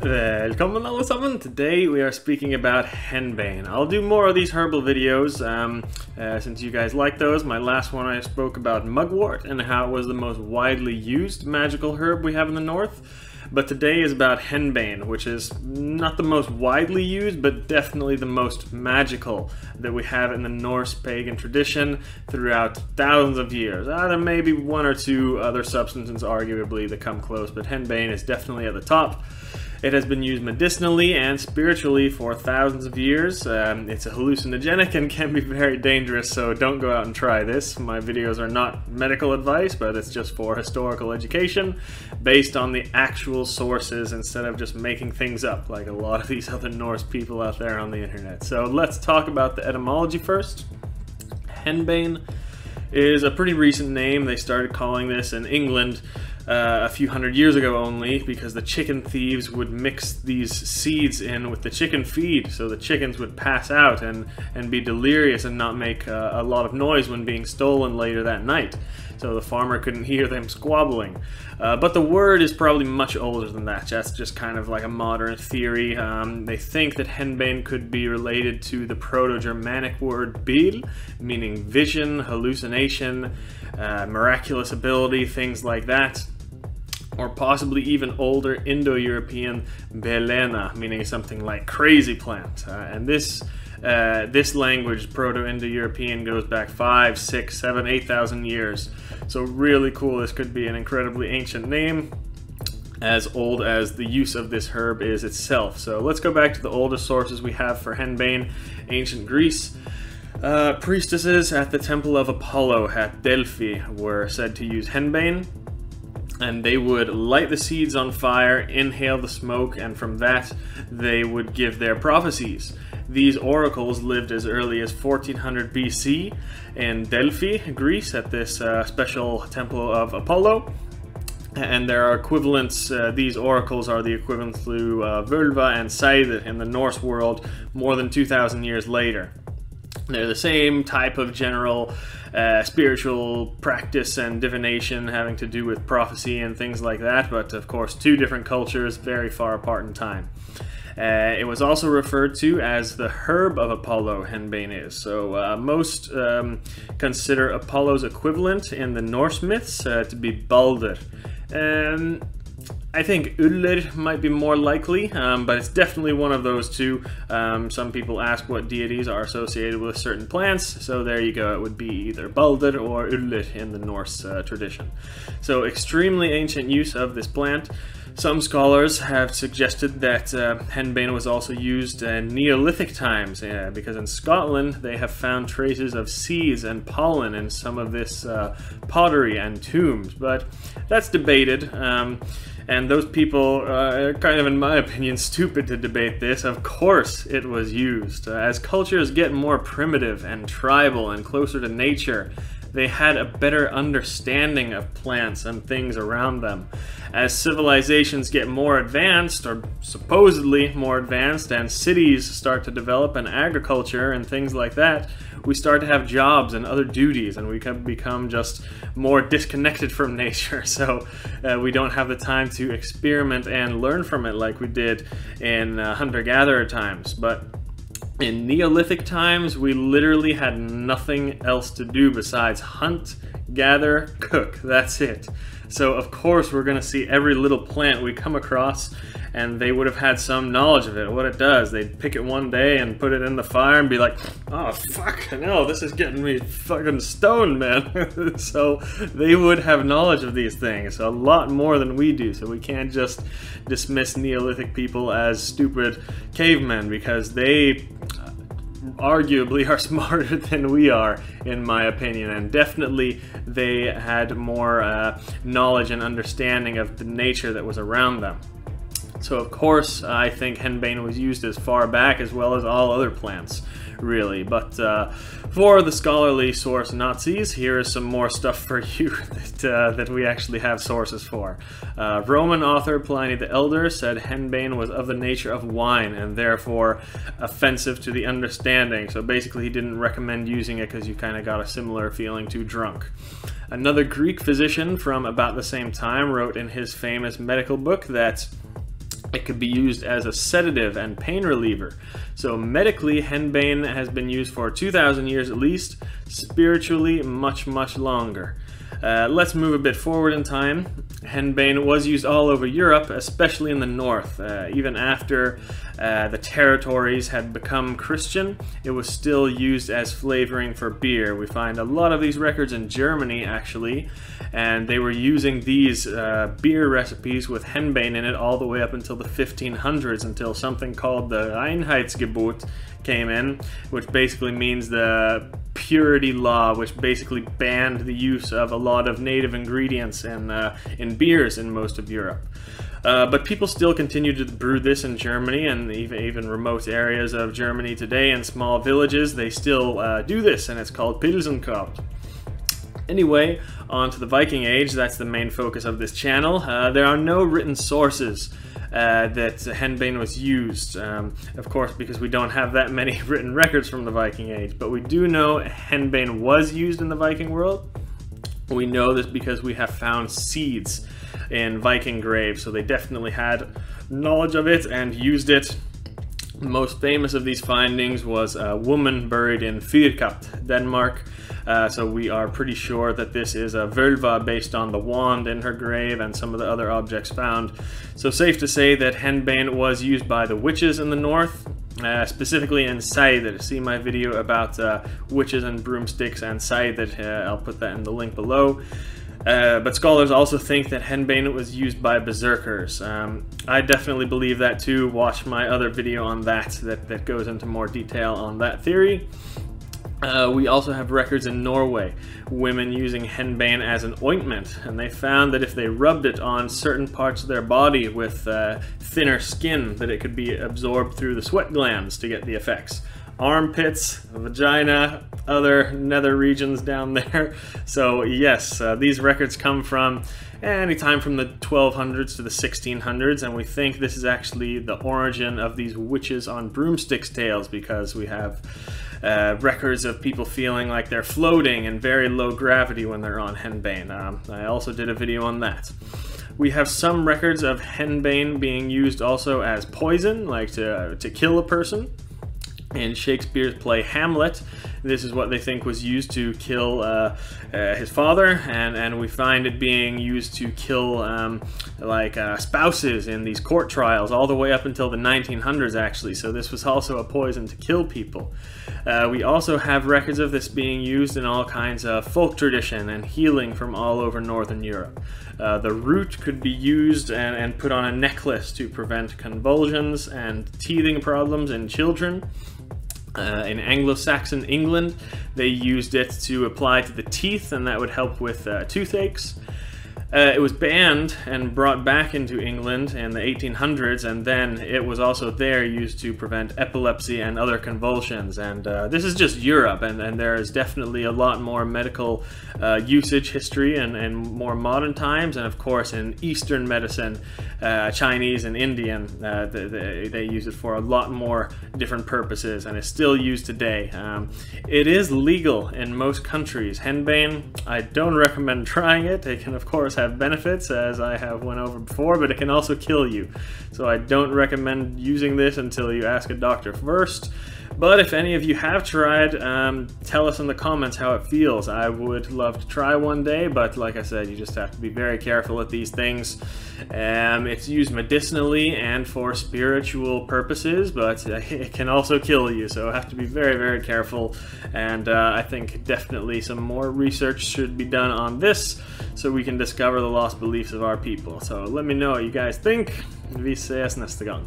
Welcome alle sammen. Today we are speaking about Henbane. I'll do more of these herbal videos since you guys like those. My last one I spoke about mugwort and how it was the most widely used magical herb we have in the north. But today is about Henbane, which is not the most widely used, but definitely the most magical that we have in the Norse pagan tradition throughout thousands of years. There may be one or two other substances arguably that come close, but Henbane is definitely at the top. It has been used medicinally and spiritually for thousands of years. It's a hallucinogenic and can be very dangerous, so don't go out and try this. My videos are not medical advice, but it's just for historical education based on the actual sources instead of just making things up like a lot of these other Norse people out there on the internet. So let's talk about the etymology first. Henbane is a pretty recent name. They started calling this in England a few hundred years ago only, because the chicken thieves would mix these seeds in with the chicken feed, so the chickens would pass out and be delirious and not make a lot of noise when being stolen later that night. So the farmer couldn't hear them squabbling. But the word is probably much older than that. That's just kind of like a modern theory. They think that Henbane could be related to the Proto-Germanic word bil, meaning vision, hallucination, miraculous ability, things like that. Or possibly even older Indo-European belena, meaning something like crazy plant. And this language, Proto-Indo-European, goes back 5, 6, 7, 8,000 years. So really cool. This could be an incredibly ancient name, as old as the use of this herb is itself. So let's go back to the oldest sources we have for Henbane. Ancient Greece. Priestesses at the temple of Apollo at Delphi were said to use Henbane. And they would light the seeds on fire, inhale the smoke, and from that they would give their prophecies. These oracles lived as early as 1400 BC in Delphi, Greece, at this special temple of Apollo. And there are equivalents, these oracles are the equivalent to Völva and seidr in the Norse world more than 2,000 years later. They're the same type of general spiritual practice and divination having to do with prophecy and things like that, but of course two different cultures very far apart in time. It was also referred to as the herb of Apollo, Henbane is. So most consider Apollo's equivalent in the Norse myths to be Balder. I think Uller might be more likely, but it's definitely one of those two. Some people ask what deities are associated with certain plants, so there you go. It would be either Balder or Uller in the Norse tradition. So extremely ancient use of this plant. Some scholars have suggested that Henbane was also used in Neolithic times, because in Scotland they have found traces of seeds and pollen in some of this pottery and tombs, but that's debated. And those people are kind of, in my opinion, stupid to debate this. Of course it was used. As cultures get more primitive and tribal and closer to nature, they had a better understanding of plants and things around them. As civilizations get more advanced, or supposedly more advanced, and cities start to develop and agriculture and things like that, we start to have jobs and other duties, and we can become just more disconnected from nature. So we don't have the time to experiment and learn from it like we did in hunter-gatherer times. But in Neolithic times, we literally had nothing else to do besides hunt, gather, cook. That's it. So of course we're going to see every little plant we come across, and they would have had some knowledge of it, what it does. They'd pick it one day and put it in the fire and be like, oh fuck, no, this is getting me fucking stoned, man. So they would have knowledge of these things, a lot more than we do. So we can't just dismiss Neolithic people as stupid cavemen, because they arguably are smarter than we are, in my opinion, and definitely they had more knowledge and understanding of the nature that was around them. So of course I think Henbane was used as far back as well as all other plants, really. But for the scholarly source Nazis, here is some more stuff for you that we actually have sources for. Roman author Pliny the Elder said Henbane was of the nature of wine and therefore offensive to the understanding. So basically he didn't recommend using it because you kind of got a similar feeling to drunk. Another Greek physician from about the same time wrote in his famous medical book that It could be used as a sedative and pain reliever. So medically, henbane has been used for 2,000 years at least, spiritually much, much longer. Let's move a bit forward in time. Henbane was used all over Europe, especially in the north. Even after the territories had become Christian, it was still used as flavoring for beer. We find a lot of these records in Germany, actually, and they were using these beer recipes with henbane in it all the way up until the 1500s, until something called the Reinheitsgebot came in, which basically means the purity law, which basically banned the use of a lot of native ingredients in beers in most of Europe. But people still continue to brew this in Germany, and even remote areas of Germany today, in small villages, they still do this, and it's called Pilsenkort. Anyway, on to the Viking Age. That's the main focus of this channel. There are no written sources that henbane was used, of course, because we don't have that many written records from the Viking Age, but we do know henbane was used in the Viking world. We know this because we have found seeds in Viking graves, so they definitely had knowledge of it and used it. The most famous of these findings was a woman buried in Fyrkat, Denmark. So we are pretty sure that this is a vulva based on the wand in her grave and some of the other objects found. So safe to say that henbane was used by the witches in the north, specifically in seidr. See my video about witches and broomsticks and seidr. I'll put that in the link below. But scholars also think that henbane was used by berserkers. I definitely believe that too. Watch my other video on that goes into more detail on that theory. We also have records in Norway, women using henbane as an ointment, and they found that if they rubbed it on certain parts of their body with thinner skin, that it could be absorbed through the sweat glands to get the effects. Armpits, vagina, other nether regions down there. So yes, these records come from anytime from the 1200s to the 1600s, and we think this is actually the origin of these witches on broomsticks tales, because we have records of people feeling like they're floating in very low gravity when they're on henbane. I also did a video on that. We have some records of henbane being used also as poison, like to kill a person. In Shakespeare's play Hamlet, this is what they think was used to kill his father, and we find it being used to kill spouses in these court trials all the way up until the 1900s, actually. So this was also a poison to kill people. We also have records of this being used in all kinds of folk tradition and healing from all over Northern Europe. The root could be used and put on a necklace to prevent convulsions and teething problems in children. In Anglo-Saxon England, they used it to apply to the teeth, and that would help with toothaches. It was banned and brought back into England in the 1800s, and then it was also there used to prevent epilepsy and other convulsions. And this is just Europe, and there is definitely a lot more medical usage history and more modern times. And of course, in Eastern medicine, Chinese and Indian, they use it for a lot more different purposes, and it's still used today. It is legal in most countries. Henbane, I don't recommend trying it. It can of course have benefits, as I have went over before, but it can also kill you. So I don't recommend using this until you ask a doctor first. But if any of you have tried, tell us in the comments how it feels. I would love to try one day, but like I said, you just have to be very careful with these things. It's used medicinally and for spiritual purposes, but it can also kill you, so have to be very, very careful. And I think definitely some more research should be done on this, so we can discover the lost beliefs of our people. So let me know what you guys think. Vi ses nästa gång.